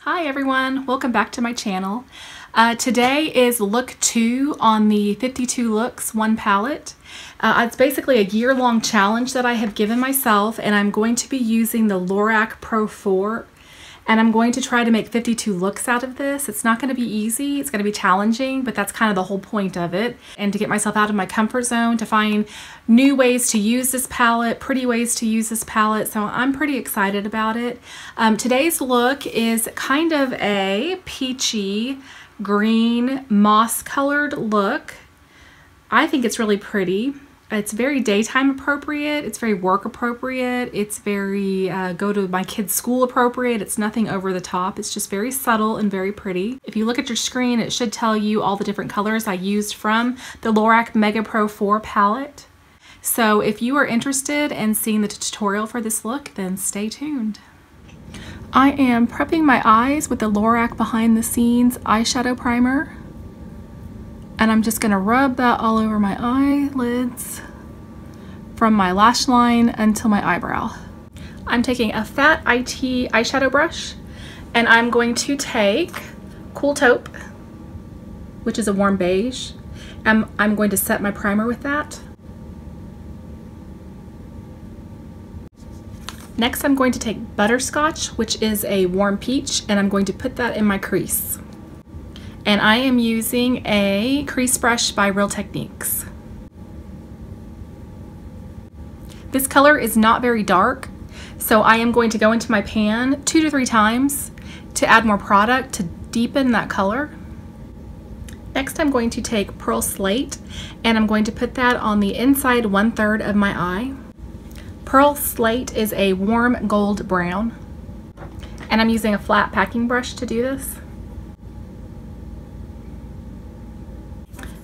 Hi everyone, welcome back to my channel. Today is look 2 on the 52 looks one palette. It's basically a year-long challenge that I have given myself, and I'm going to be using the Lorac Pro 4, and I'm going to try to make 52 looks out of this. It's not going to be easy, it's going to be challenging, but that's kind of the whole point of it, and to get myself out of my comfort zone, to find new ways to use this palette, pretty ways to use this palette, so I'm pretty excited about it. Today's look is kind of a peachy green moss colored look. I think it's really pretty. It's very daytime appropriate, it's very work appropriate, it's very go to my kids' school appropriate. It's nothing over the top, it's just very subtle and very pretty. If you look at your screen, it should tell you all the different colors I used from the Lorac Mega Pro 4 palette. So if you are interested in seeing the tutorial for this look, then stay tuned. I am prepping my eyes with the Lorac Behind the Scenes eyeshadow primer. And I'm just going to rub that all over my eyelids from my lash line until my eyebrow. I'm taking a fat IT eyeshadow brush, and I'm going to take Cool Taupe, which is a warm beige, and I'm going to set my primer with that. Next, I'm going to take Butterscotch, which is a warm peach, and I'm going to put that in my crease. And I am using a crease brush by Real Techniques. This color is not very dark, so I am going to go into my pan 2 to 3 times to add more product to deepen that color. Next, I'm going to take Pearl Slate, and I'm going to put that on the inside 1/3 of my eye. Pearl Slate is a warm gold brown, and I'm using a flat packing brush to do this.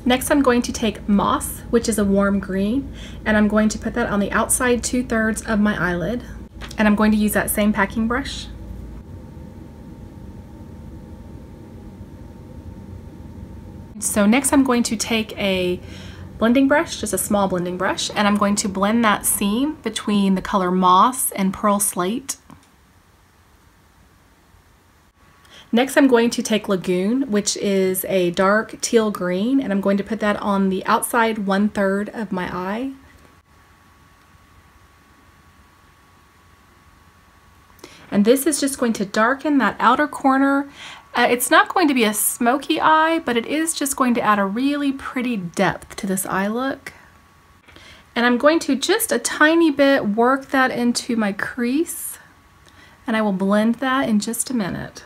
Next, I'm going to take Moss, which is a warm green, and I'm going to put that on the outside 2/3 of my eyelid. And I'm going to use that same packing brush. So next I'm going to take a blending brush, just a small blending brush, and I'm going to blend that seam between the color Moss and Pearl Slate. Next, I'm going to take Lagoon, which is a dark teal green, and I'm going to put that on the outside 1/3 of my eye. And this is just going to darken that outer corner. It's not going to be a smoky eye, but it is just going to add a really pretty depth to this eye look. And I'm going to just a tiny bit work that into my crease, and I will blend that in just a minute.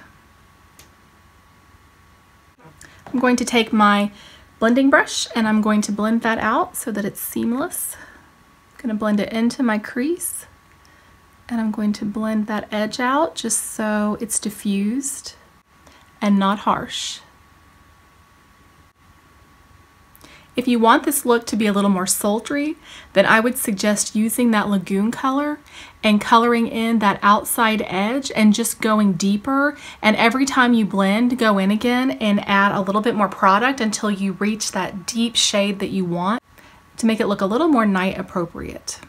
I'm going to take my blending brush, and I'm going to blend that out so that it's seamless. I'm going to blend it into my crease, and I'm going to blend that edge out just so it's diffused and not harsh. If you want this look to be a little more sultry, then I would suggest using that Lagoon color and coloring in that outside edge and just going deeper. And every time you blend, go in again and add a little bit more product until you reach that deep shade that you want to make it look a little more night appropriate.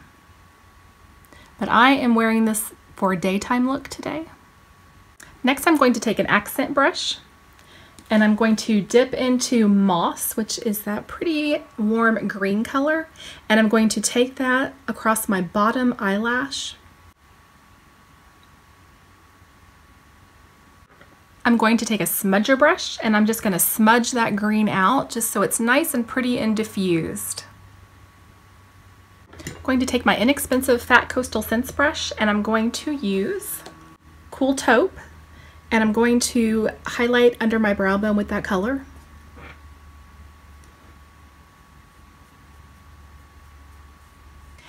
But I am wearing this for a daytime look today. Next, I'm going to take an accent brush, and I'm going to dip into Moss, which is that pretty warm green color, and I'm going to take that across my bottom eyelash. I'm going to take a smudger brush, and I'm just going to smudge that green out just so it's nice and pretty and diffused. I'm going to take my inexpensive Fat Coastal Scents brush, and I'm going to use Cool Taupe, and I'm going to highlight under my brow bone with that color.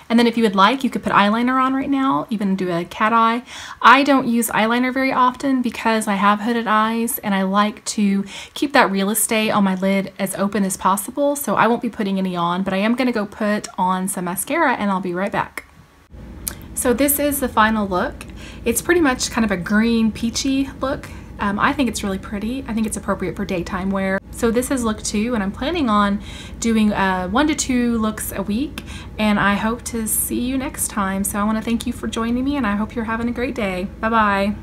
And then if you would like, you could put eyeliner on right now, even do a cat eye. I don't use eyeliner very often because I have hooded eyes, and I like to keep that real estate on my lid as open as possible, so I won't be putting any on, but I am going to go put on some mascara, and I'll be right back. So this is the final look. It's pretty much kind of a green peachy look. I think it's really pretty. I think it's appropriate for daytime wear. So this is look 2, and I'm planning on doing 1 to 2 looks a week, and I hope to see you next time. So I want to thank you for joining me, and I hope you're having a great day. Bye-bye.